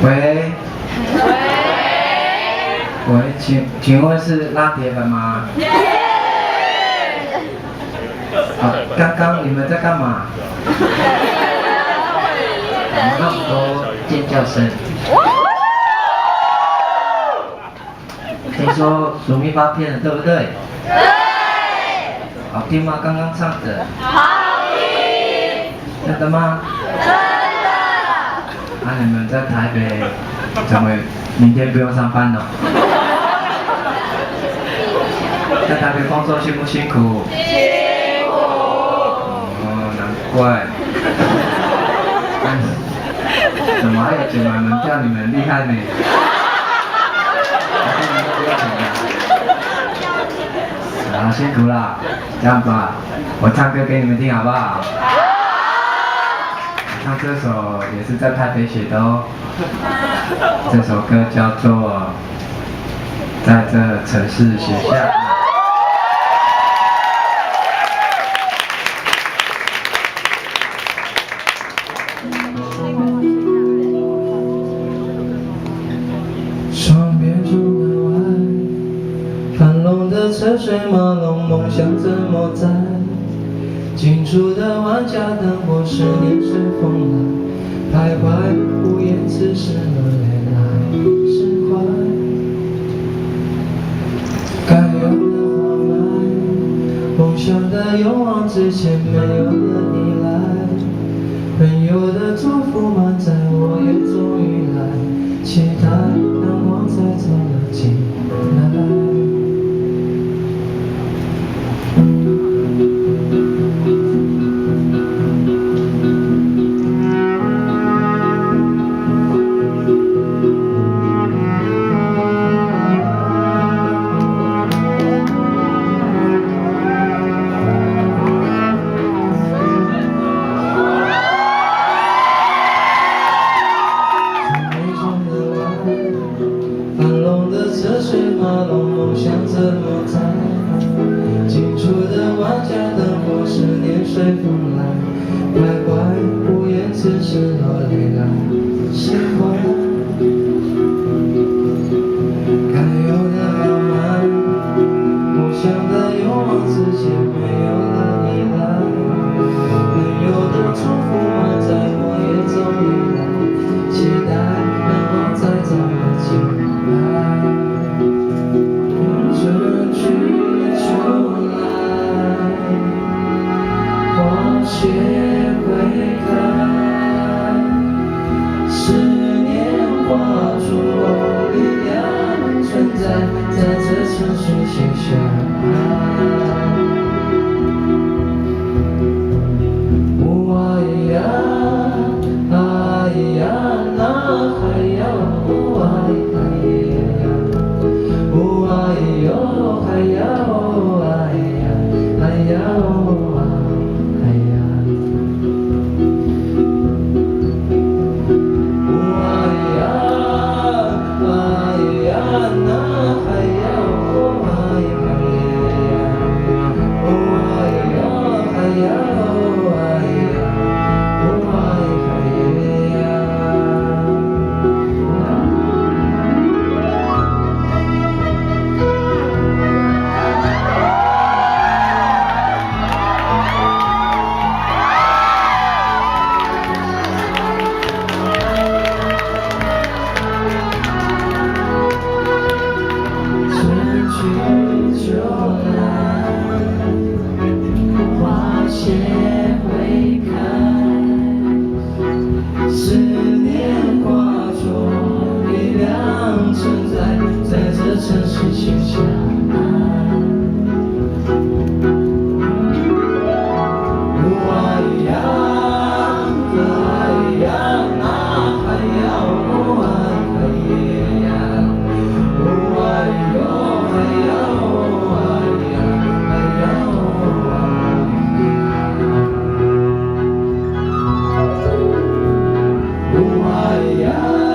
喂。喂，请问是拉铁粉吗？刚刚你们在干嘛？那么多尖叫声。听说鼠蜜发片了，对不对？对。好听吗？刚刚唱的。好听。真的吗？真的。那你们在台北，怎么明天不用上班了？在台北工作辛不辛苦？辛苦。哦，难怪。怎么还有姐妹们叫你们厉害呢？好，辛苦了。这样吧，我唱歌给你们听好不好？唱这首也是在台北写的哦。这首歌叫做《在这城市写下》。窗边出门外，繁荣的车水马龙，梦想怎么在？近处的万家灯火是年随风来，徘徊无言，此时落泪来释怀。该有的花麦，梦想的勇往直前，没有了依赖。朋友的祝福满载，我也终于来，期待阳光才走了进来。车水马龙，梦想怎么在？近处的万家灯火是年随风来，徘徊无言，此时落泪来释怀。该有的浪漫，梦想的勇往直前，没有了依赖。朋友的祝福满载，我也终于来，期待阳光再照了进来。春去秋来，花谢会开，思念化作力量存在，在这城市写下爱。哎呀，哎呀，那还要哎呀。哎呦，哎呀，哎呀，哎呀，哎呀，哎呀，哎呀，那还要哎呀，哎呦，哎呀，哎呀，秋来，花谢会开，思念化作力量存在，在这城市写下爱。哎呀，哎呀，那还要哎呀，哎呦，哎呀。哎呀。